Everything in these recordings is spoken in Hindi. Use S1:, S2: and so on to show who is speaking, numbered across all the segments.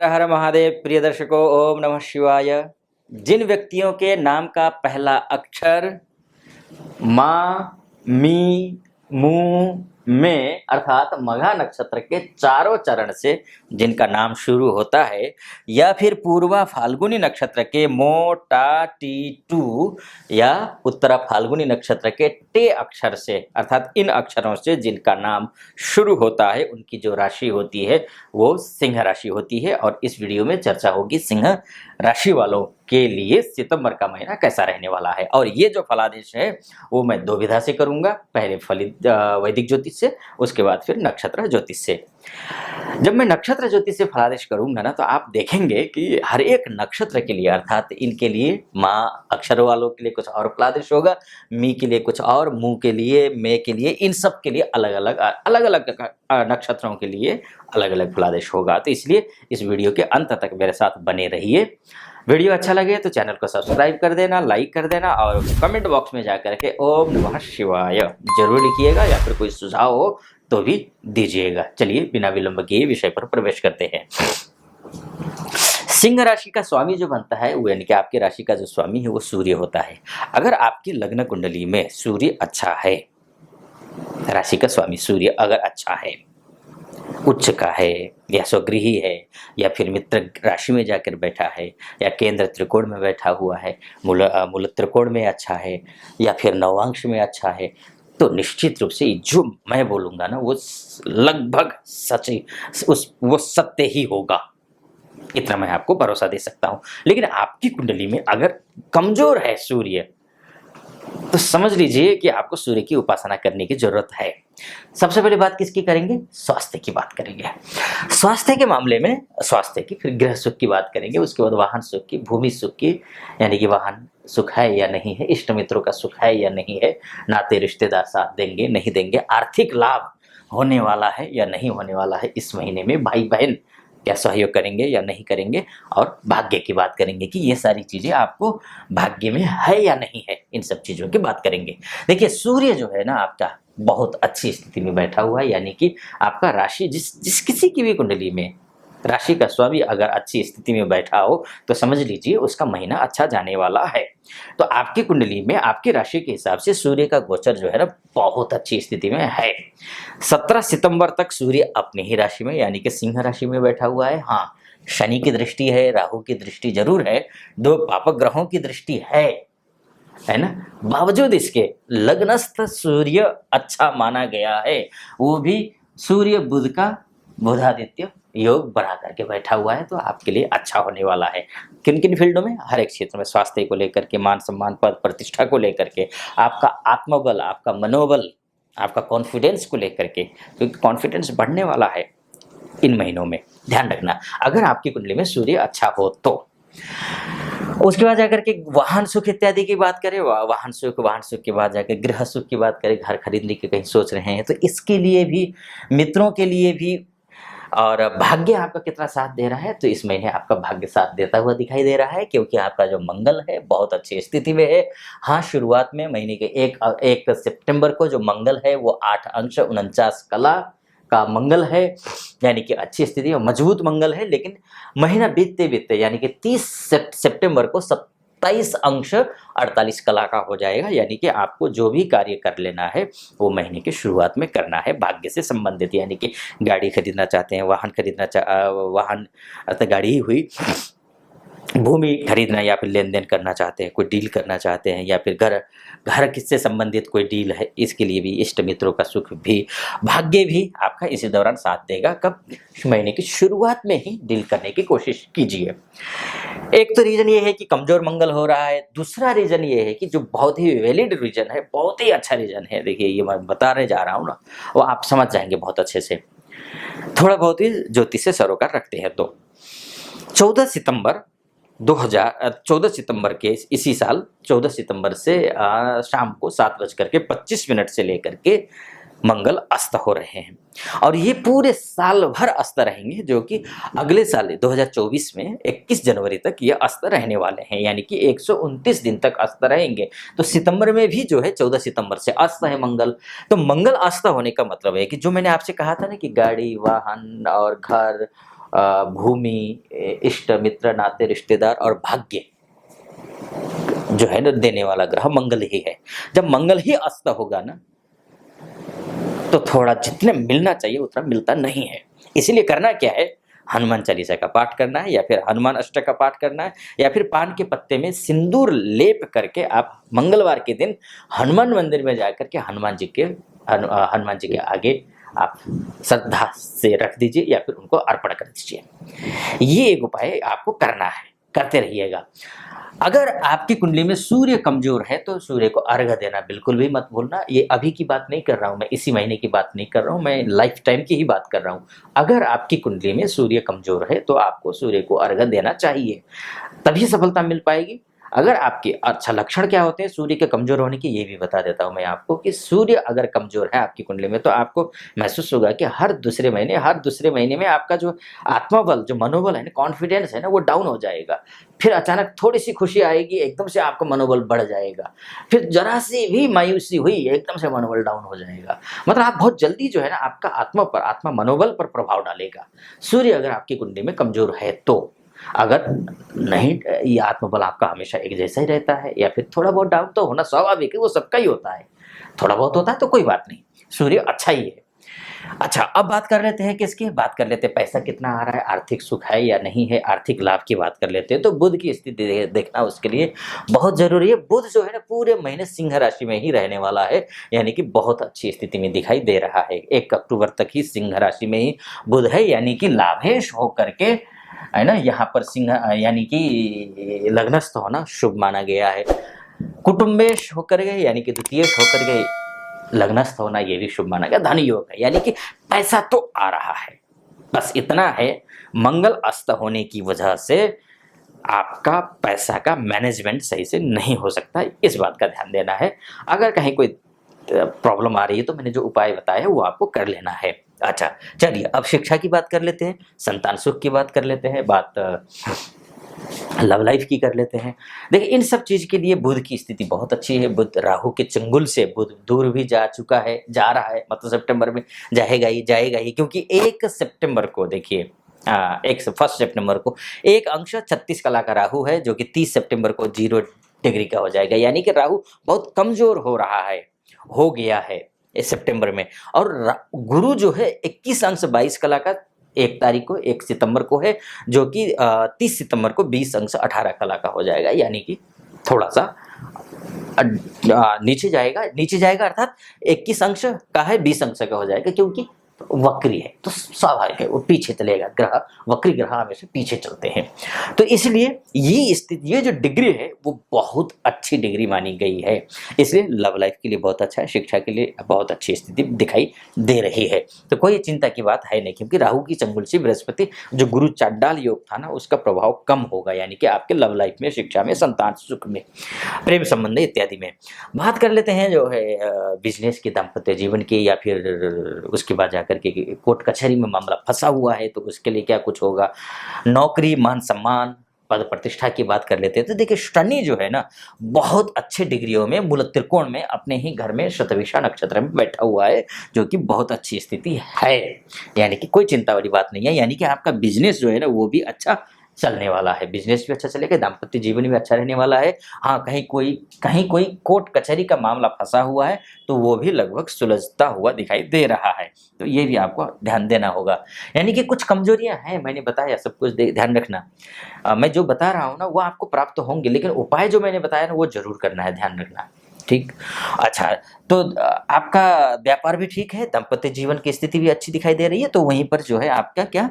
S1: हर हर महादेव। प्रिय दर्शकों, ओम नमः शिवाय। जिन व्यक्तियों के नाम का पहला अक्षर माँ, मी, मू, में अर्थात मघा नक्षत्र के चारों चरण से जिनका नाम शुरू होता है, या फिर पूर्वा फाल्गुनी नक्षत्र के मो, टा, टी, टू, या उत्तरा फाल्गुनी नक्षत्र के टे अक्षर से अर्थात इन अक्षरों से जिनका नाम शुरू होता है, उनकी जो राशि होती है वो सिंह राशि होती है। और इस वीडियो में चर्चा होगी सिंह राशि वालों के लिए सितंबर का महीना कैसा रहने वाला है। और ये जो फलादेश है वो मैं दो विधा से करूंगा, पहले फलित वैदिक ज्योतिष से, उसके बाद फिर नक्षत्र ज्योतिष से। जब मैं नक्षत्र ज्योतिष से फलादेश करूंगा ना, तो आप देखेंगे कि हर एक नक्षत्र के लिए अर्थात इनके लिए माँ अक्षर वालों के लिए कुछ और फलादेश होगा, मी के लिए कुछ और, मू के लिए, मे के लिए, इन सब के लिए अलग अलग नक्षत्रों के लिए अलग अलग फलादेश होगा। तो इसलिए इस वीडियो के अंत तक मेरे साथ बने रहिए। वीडियो अच्छा लगे तो चैनल को सब्सक्राइब कर देना, लाइक कर देना, और कमेंट बॉक्स में जाकर के ओम नमः शिवाय जरूर लिखिएगा, या फिर कोई सुझाव हो तो भी दीजिएगा। चलिए बिना विलंब किए विषय पर प्रवेश करते हैं। सिंह राशि का स्वामी जो बनता है वो, यानी कि आपकी राशि का जो स्वामी है वो सूर्य होता है। अगर आपकी लग्न कुंडली में सूर्य अच्छा है, राशि का स्वामी सूर्य अगर अच्छा है, उच्च का है, या स्वगृही है, या फिर मित्र राशि में जाकर बैठा है, या केंद्र त्रिकोण में बैठा हुआ है, मूल त्रिकोण में अच्छा है, या फिर नवांश में अच्छा है, तो निश्चित रूप से जो मैं बोलूँगा ना वो लगभग सच ही वो सत्य ही होगा। इतना मैं आपको भरोसा दे सकता हूँ। लेकिन आपकी कुंडली में अगर कमजोर है सूर्य, तो समझ लीजिए कि आपको सूर्य की उपासना करने की जरूरत है। सबसे पहले बात किसकी करेंगे? स्वास्थ्य की बात करेंगे। स्वास्थ्य के मामले में स्वास्थ्य की, फिर गृह सुख की बात करेंगे, उसके बाद वाहन सुख की, भूमि सुख की, यानी कि वाहन सुख है या नहीं है, इष्ट मित्रों का सुख है या नहीं है, नाते रिश्तेदार साथ देंगे नहीं देंगे, आर्थिक लाभ होने वाला है या नहीं होने वाला है इस महीने में, भाई बहन क्या सहयोग करेंगे या नहीं करेंगे, और भाग्य की बात करेंगे कि ये सारी चीजें आपको भाग्य में है या नहीं है, इन सब चीजों की बात करेंगे। देखिए सूर्य जो है ना आपका बहुत अच्छी स्थिति में बैठा हुआ है, यानी कि आपका राशि जिस किसी की भी कुंडली में राशि का स्वामी अगर अच्छी स्थिति में बैठा हो तो समझ लीजिए उसका महीना अच्छा जाने वाला है। तो आपकी कुंडली में आपकी राशि के हिसाब से सूर्य का गोचर जो है ना बहुत अच्छी स्थिति में है। 17 सितंबर तक सूर्य अपनी ही राशि में यानी कि सिंह राशि में बैठा हुआ है। हाँ, शनि की दृष्टि है, राहु की दृष्टि जरूर है, दो पापक ग्रहों की दृष्टि है ना, बावजूद इसके लग्नस्थ सूर्य अच्छा माना गया है। वो भी सूर्य बुध का बुधादित्य योग बना करके बैठा हुआ है, तो आपके लिए अच्छा होने वाला है। किन किन फील्डों में? हर एक क्षेत्र में, स्वास्थ्य को लेकर के, मान सम्मान, पद प्रतिष्ठा को लेकर के, आपका आत्मबल, आपका मनोबल, आपका कॉन्फिडेंस को लेकर के, क्योंकि कॉन्फिडेंस बढ़ने वाला है इन महीनों में, ध्यान रखना अगर आपकी कुंडली में सूर्य अच्छा हो तो। उसके बाद जाकर के वाहन सुख इत्यादि की बात करें, वाहन सुख के बाद जाकर गृह सुख की बात करें, घर खरीदने की कहीं सोच रहे हैं तो इसके लिए भी, मित्रों के लिए भी, और भाग्य आपका कितना साथ दे रहा है, तो इस महीने आपका भाग्य साथ देता हुआ दिखाई दे रहा है, क्योंकि आपका जो मंगल है बहुत अच्छी स्थिति में है। हाँ, शुरुआत में महीने के एक सितंबर को जो मंगल है वो 8 अंश 49 कला का मंगल है, यानी कि अच्छी स्थिति और मजबूत मंगल है। लेकिन महीना बीतते बीतते यानी कि 30 सितंबर को 27 अंश 48 कला का हो जाएगा, यानी कि आपको जो भी कार्य कर लेना है वो महीने की शुरुआत में करना है भाग्य से संबंधित, यानी कि गाड़ी खरीदना चाहते हैं, वाहन अर्थात गाड़ी ही हुई, भूमि खरीदना या फिर लेन देन करना चाहते हैं, कोई डील करना चाहते हैं, या फिर घर किससे संबंधित कोई डील है, इसके लिए भी इष्ट मित्रों का सुख भी, भाग्य भी आपका इसी दौरान साथ देगा। कब? महीने की शुरुआत में ही डील करने की कोशिश कीजिए। एक तो रीजन ये है कि कमजोर मंगल हो रहा है, दूसरा रीजन ये है कि जो बहुत ही वैलिड रीजन है, बहुत ही अच्छा रीजन है, देखिए ये मैं बताने जा रहा हूँ ना, वो आप समझ जाएंगे बहुत अच्छे से। थोड़ा बहुत ही ज्योतिष से सरोकार रखते हैं तो 14 सितंबर के इसी साल 14 सितंबर से शाम को 7:25 से लेकर के मंगल अस्त हो रहे हैं, और ये पूरे साल भर अस्त रहेंगे, जो कि अगले साल 2024 में 21 जनवरी तक ये अस्त रहने वाले हैं, यानी कि 129 दिन तक अस्त रहेंगे। तो सितंबर में भी जो है 14 सितंबर से अस्त है मंगल। तो मंगल अस्त होने का मतलब है कि जो मैंने आपसे कहा था ना कि गाड़ी, वाहन और घर भूमि, इष्ट मित्र नाते रिश्तेदार और भाग्य जो है ना देने वाला ग्रह मंगल ही है। जब मंगल ही अस्त होगा ना तो थोड़ा जितने मिलना चाहिए उतना मिलता नहीं है। इसीलिए करना क्या है, हनुमान चालीसा का पाठ करना है या फिर हनुमान अष्टक का पाठ करना है या फिर पान के पत्ते में सिंदूर लेप करके आप मंगलवार के दिन हनुमान मंदिर में जाकर के हनुमान जी के आगे आप श्रद्धा से रख दीजिए या फिर उनको अर्पण कर दीजिए। ये एक उपाय आपको करना है, करते रहिएगा। अगर आपकी कुंडली में सूर्य कमजोर है तो सूर्य को अर्घ्य देना बिल्कुल भी मत भूलना। ये अभी की बात नहीं कर रहा हूं मैं, इसी महीने की बात नहीं कर रहा हूं मैं, लाइफ टाइम की ही बात कर रहा हूं। अगर आपकी कुंडली में सूर्य कमजोर है तो आपको सूर्य को अर्घ्य देना चाहिए, तभी सफलता मिल पाएगी। अगर आपके अच्छा लक्षण क्या होते हैं सूर्य के कमजोर होने के, ये भी बता देता हूं मैं आपको कि सूर्य अगर कमजोर है आपकी कुंडली में तो आपको महसूस होगा कि हर दूसरे महीने में आपका जो आत्मबल, जो मनोबल है ना, कॉन्फिडेंस है ना, वो डाउन हो जाएगा। फिर अचानक थोड़ी सी खुशी आएगी, एकदम से आपका मनोबल बढ़ जाएगा। फिर जरा सी भी मायूसी हुई, एकदम से मनोबल डाउन हो जाएगा। मतलब आप बहुत जल्दी जो है ना आपका आत्मा मनोबल पर प्रभाव डालेगा सूर्य अगर आपकी कुंडली में कमजोर है तो। अगर नहीं, ये आत्मबल आपका हमेशा एक जैसा ही रहता है या फिर थोड़ा बहुत डाउन तो होना स्वाभाविक है, वो सबका ही होता है। थोड़ा बहुत होता है तो कोई बात नहीं, सूर्य अच्छा ही है। अच्छा, अब बात कर लेते हैं किसकी, बात कर लेते हैं पैसा कितना आ रहा है, आर्थिक सुख है या नहीं है, आर्थिक लाभ की बात कर लेते हैं। तो बुध की स्थिति देखना उसके लिए बहुत जरूरी है। बुध जो है ना पूरे महीने सिंह राशि में ही रहने वाला है, यानी कि बहुत अच्छी स्थिति में दिखाई दे रहा है। 1 अक्टूबर तक ही सिंह राशि में ही बुध है, यानी कि लाभेश होकर के है ना, यहाँ पर सिंह यानी कि लग्नस्थ होना शुभ माना गया है। कुटुंबेश होकर गए यानी कि द्वितीयेश होकर गए लग्नस्थ होना ये भी शुभ माना गया। धन योग है यानी कि पैसा तो आ रहा है, बस इतना है मंगल अस्त होने की वजह से आपका पैसा का मैनेजमेंट सही से नहीं हो सकता, इस बात का ध्यान देना है। अगर कहीं कोई प्रॉब्लम आ रही है तो मैंने जो उपाय बताया वो आपको कर लेना है। अच्छा चलिए, अब शिक्षा की बात कर लेते हैं, संतान सुख की बात कर लेते हैं, बात लव लाइफ की कर लेते हैं। देखिए इन सब चीज के लिए बुध की स्थिति बहुत अच्छी है। बुध राहु के चंगुल से बुध दूर भी जा चुका है, जा रहा है, मतलब सितंबर में जाएगा ही, क्योंकि 1 सितंबर को देखिए 1 सितंबर को एक अंश 36 कला का राहु है जो कि 30 सितंबर को 0 डिग्री का हो जाएगा, यानी कि राहु बहुत कमजोर हो गया है इस सितंबर में। और गुरु जो है 21 अंश 22 कला का 1 सितंबर को है, जो कि 30 सितंबर को 20 अंश 18 कला का हो जाएगा, यानी कि थोड़ा सा नीचे जाएगा अर्थात 21 अंश का है 20 अंश का हो जाएगा, क्योंकि वक्री है तो स्वाभाविक है वो पीछे चलेगा। वक्री ग्रह हमेशा पीछे चलते हैं, तो इसलिए ये स्थिति, ये जो डिग्री है वो बहुत अच्छी डिग्री मानी गई है। इसलिए लव लाइफ के लिए बहुत अच्छा है, शिक्षा के लिए बहुत अच्छी स्थिति दिखाई दे रही है। तो कोई चिंता की बात है नहीं, क्योंकि राहु की चंगुल से बृहस्पति जो गुरु चांडाल योग था ना उसका प्रभाव कम होगा, यानी कि आपके लव लाइफ में, शिक्षा में, संतान सुख में, प्रेम संबंध इत्यादि में। बात कर लेते हैं जो है बिजनेस की, दाम्पत्य जीवन की, या फिर उसके बाद जाकर के कोर्ट कचहरी में मामला फंसा हुआ है तो उसके लिए क्या कुछ होगा, नौकरी, मान सम्मान, पद प्रतिष्ठा की बात कर लेते हैं। तो देखिए शनि जो है ना बहुत अच्छे डिग्रियों में मूल त्रिकोण में अपने ही घर में शतभिषा नक्षत्र में बैठा हुआ है, जो कि बहुत अच्छी स्थिति है, यानी कि कोई चिंता वाली बात नहीं है। यानी कि आपका बिजनेस जो है ना वो भी अच्छा चलने वाला है, बिजनेस भी अच्छा चलेगा, दाम्पत्य जीवन भी अच्छा रहने वाला है। हाँ, कहीं कोई कोर्ट कचहरी का मामला फंसा हुआ है तो वो भी लगभग सुलझता हुआ दिखाई दे रहा है, तो ये भी आपको ध्यान देना होगा। यानी कि कुछ कमजोरियां हैं, मैंने बताया, सब कुछ ध्यान रखना। मैं जो बता रहा हूँ ना वो आपको प्राप्त होंगे, लेकिन उपाय जो मैंने बताया ना वो जरूर करना है, ध्यान रखना, ठीक। अच्छा, तो आपका व्यापार भी ठीक है, दाम्पत्य जीवन की स्थिति भी अच्छी दिखाई दे रही है, तो वहीं पर जो है आपका क्या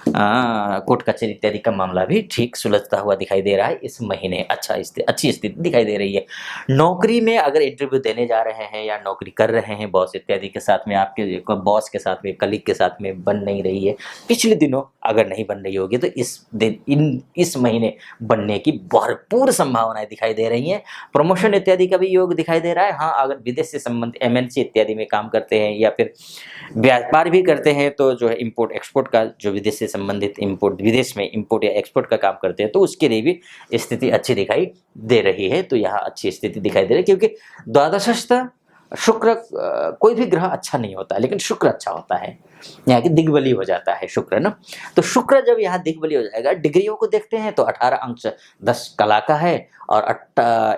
S1: कोर्ट कचहरी इत्यादि का मामला भी ठीक सुलझता हुआ दिखाई दे रहा है इस महीने। अच्छी स्थिति दिखाई दे रही है। नौकरी में अगर इंटरव्यू देने जा रहे हैं या नौकरी कर रहे हैं बॉस इत्यादि के साथ में, आपके बॉस के साथ में, कलीग के साथ में बन नहीं रही है, पिछले दिनों अगर नहीं बन रही होगी तो इस महीने बनने की भरपूर संभावनाएं दिखाई दे रही हैं। प्रमोशन इत्यादि का भी योग दिखाई दे रहा है। हाँ, अगर विदेश से संबंधित MNC इत्यादि में काम करते हैं या फिर व्यापार भी करते हैं तो जो है इम्पोर्ट एक्सपोर्ट का, जो विदेश से संबंधित विदेश में इम्पोर्ट या एक्सपोर्ट का काम करते हैं तो उसके लिए भी स्थिति अच्छी दिखाई दे रही है। तो यहाँ अच्छी स्थिति दिखाई दे रही है, क्योंकि द्वादशस्थ शुक्र कोई भी ग्रह अच्छा नहीं होता, लेकिन शुक्र अच्छा होता है। यहाँ की दिग्बली हो जाता है शुक्र ना। तो शुक्र जब यहाँ दिग्बली हो जाएगा, डिग्रियों को देखते हैं तो 18 अंश 10 कला का है, और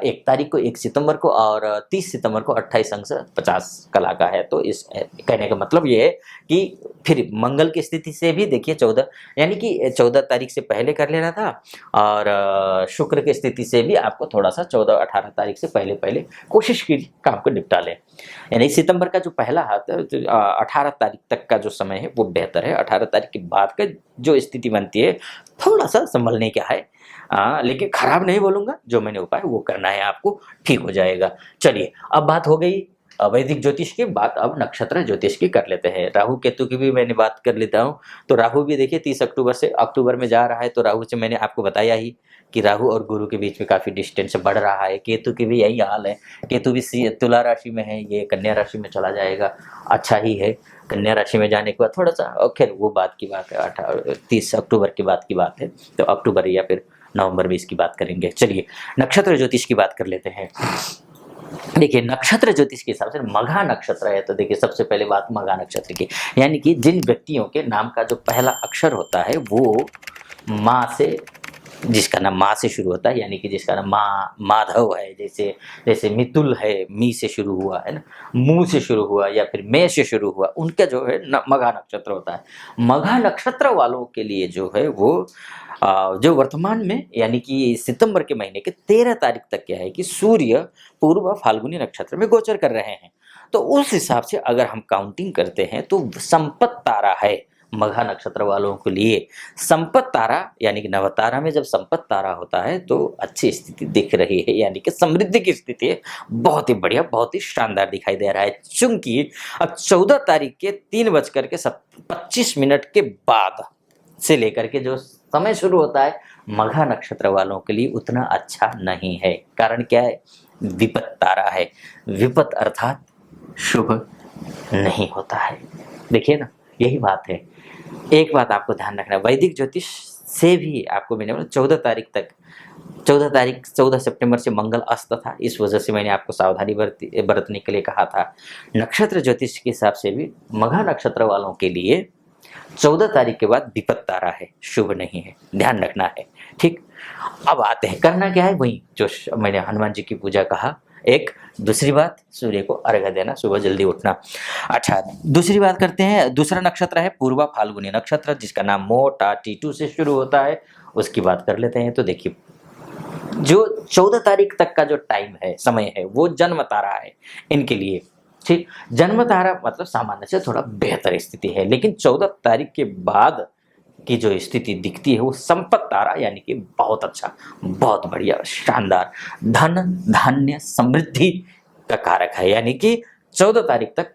S1: 1 तारीख को 1 सितंबर को और 30 सितंबर को 28 अंश 50 कला का है। तो इस कहने का मतलब ये है कि फिर मंगल की स्थिति से भी देखिए 14, यानी कि 14 तारीख से पहले कर लेना था, और शुक्र की स्थिति से भी आपको थोड़ा सा 14-18 तारीख से पहले पहले कोशिश की काम को निपटा लें। यानी सितंबर का जो पहला हाथ है, 18 तारीख तक का जो समय है वो बेहतर है। 18 तारीख के बाद का जो स्थिति बनती है थोड़ा सा संभलने का है, लेकिन खराब नहीं बोलूँगा, जो मैंने उपाय वो करना है आपको, ठीक हो जाएगा। चलिए, अब बात हो गई वैदिक ज्योतिष की, बात अब नक्षत्र ज्योतिष की कर लेते हैं। राहु केतु की भी मैंने बात कर लेता हूँ। तो राहु भी देखिए 30 अक्टूबर से अक्टूबर में जा रहा है, तो राहु से मैंने आपको बताया ही कि राहु और गुरु के बीच में काफ़ी डिस्टेंस बढ़ रहा है। केतु की भी यही हाल है। केतु भी तुला राशि में है, ये कन्या राशि में चला जाएगा, अच्छा ही है। कन्या राशि में जाने के बाद थोड़ा सा, और खैर वो बात की बात है, 30 अक्टूबर के बाद की बात है, तो अक्टूबर या फिर नवंबर में इसकी बात करेंगे। चलिए, नक्षत्र ज्योतिष की बात कर लेते हैं। देखिए, नक्षत्र ज्योतिष के हिसाब से मघा नक्षत्र है, तो देखिए सबसे पहले बात मघा नक्षत्र की, यानी कि जिन व्यक्तियों के नाम का जो पहला अक्षर होता है वो माँ से, जिसका नाम माँ से शुरू होता है, यानी कि जिसका नाम माधव है, जैसे जैसे मितुल है, मी से शुरू हुआ है ना, मू से शुरू हुआ, या फिर मे से शुरू हुआ, उनका जो है मघा नक्षत्र होता है। मघा नक्षत्र वालों के लिए जो है वो जो वर्तमान में, यानी कि सितंबर के महीने के 13 तारीख तक क्या है कि सूर्य पूर्व फाल्गुनी नक्षत्र में गोचर कर रहे हैं। तो उस हिसाब से अगर हम काउंटिंग करते हैं तो संपत तारा है मघा नक्षत्र वालों के लिए। संपत तारा यानी कि नवतारा में जब संपत तारा होता है तो अच्छी स्थिति दिख रही है, यानी कि समृद्धि की स्थिति है, बहुत ही बढ़िया, बहुत ही शानदार दिखाई दे रहा है। चूंकि अब 14 तारीख के 3:25 के बाद से लेकर के जो समय शुरू होता है मघा नक्षत्र वालों के लिए उतना अच्छा नहीं है। कारण क्या है? विपत तारा है। विपत अर्थात शुभ नहीं होता है। देखिए ना, यही बात है। एक बात आपको ध्यान रखना, वैदिक ज्योतिष से भी आपको मैंने बोला 14 सितंबर से मंगल अस्त था, इस वजह से मैंने आपको सावधानी बरतने के लिए कहा था। नक्षत्र ज्योतिष के हिसाब से भी मघा नक्षत्र वालों के लिए 14 तारीख के बाद विपत तारा है, शुभ नहीं है, ध्यान रखना है। ठीक, अब आते हैं करना क्या है, वही जो मैंने हनुमान जी की पूजा कहा। एक दूसरी बात, सूर्य को अर्घ्य देना, सुबह जल्दी उठना। अच्छा, दूसरी बात करते हैं। दूसरा नक्षत्र है पूर्वा फाल्गुनी नक्षत्र, जिसका नाम मोटा टीटू से शुरू होता है, उसकी बात कर लेते हैं। तो देखिए, जो 14 तारीख तक का जो टाइम है, समय है, वो जन्म तारा है इनके लिए। ठीक, जन्म तारा मतलब सामान्य से थोड़ा बेहतर स्थिति है, लेकिन 14 तारीख के बाद की जो स्थिति दिखती है वो संपत तारा, यानी कि बहुत अच्छा, बहुत बढ़िया, शानदार, धन धान्य समृद्धि का कारक है। यानी कि 14 तारीख तक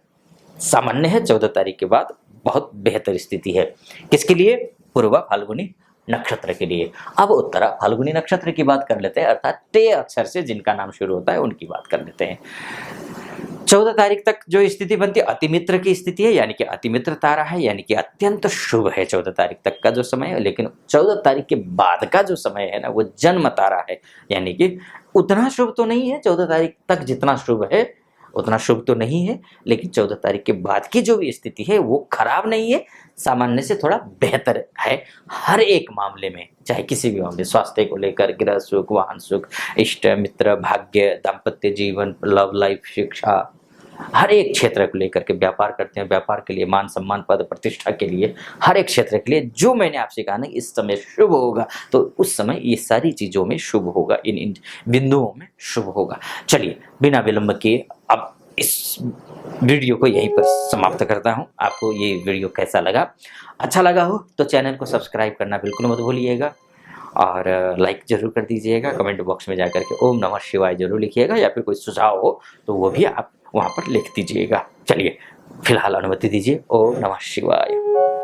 S1: सामान्य है, 14 तारीख के बाद बहुत बेहतर स्थिति है। किसके लिए? पूर्वा फाल्गुनी नक्षत्र के लिए। अब उत्तरा फाल्गुनी नक्षत्र की बात कर लेते हैं, अर्थात टे अक्षर से जिनका नाम शुरू होता है उनकी बात कर लेते हैं। 14 तारीख तक जो स्थिति बनती है अतिमित्र की स्थिति है, यानी कि अतिमित्र तारा है, यानी कि अत्यंत शुभ है 14 तारीख तक का जो समय है। लेकिन 14 तारीख के बाद का जो समय है ना, वो जन्म तारा है, यानी कि उतना शुभ तो नहीं है। 14 तारीख तक जितना शुभ है उतना शुभ तो नहीं है, लेकिन 14 तारीख के बाद की जो भी स्थिति है वो खराब नहीं है, सामान्य से थोड़ा बेहतर है हर एक मामले में, चाहे किसी भी मामले, स्वास्थ्य को लेकर, गृह सुख, वाहन सुख, इष्ट मित्र, भाग्य, दाम्पत्य जीवन, लव लाइफ, शिक्षा, हर एक क्षेत्र को लेकर के। व्यापार करते हैं, व्यापार के लिए, मान सम्मान, पद प्रतिष्ठा के लिए, हर एक क्षेत्र के लिए जो मैंने आपसे कहा ना इस समय शुभ होगा, तो उस समय ये सारी चीज़ों में शुभ होगा, इन बिंदुओं में शुभ होगा। चलिए, बिना विलंब के अब इस वीडियो को यहीं पर समाप्त करता हूँ। आपको ये वीडियो कैसा लगा? अच्छा लगा हो तो चैनल को सब्सक्राइब करना बिल्कुल मत भूलिएगा, और लाइक जरूर कर दीजिएगा। कमेंट बॉक्स में जाकर के ओम नमः शिवाय जरूर लिखिएगा, या फिर कोई सुझाव हो तो वो भी आप वहाँ पर लिख दीजिएगा। चलिए, फिलहाल अनुमति दीजिए। ओम नमः शिवाय।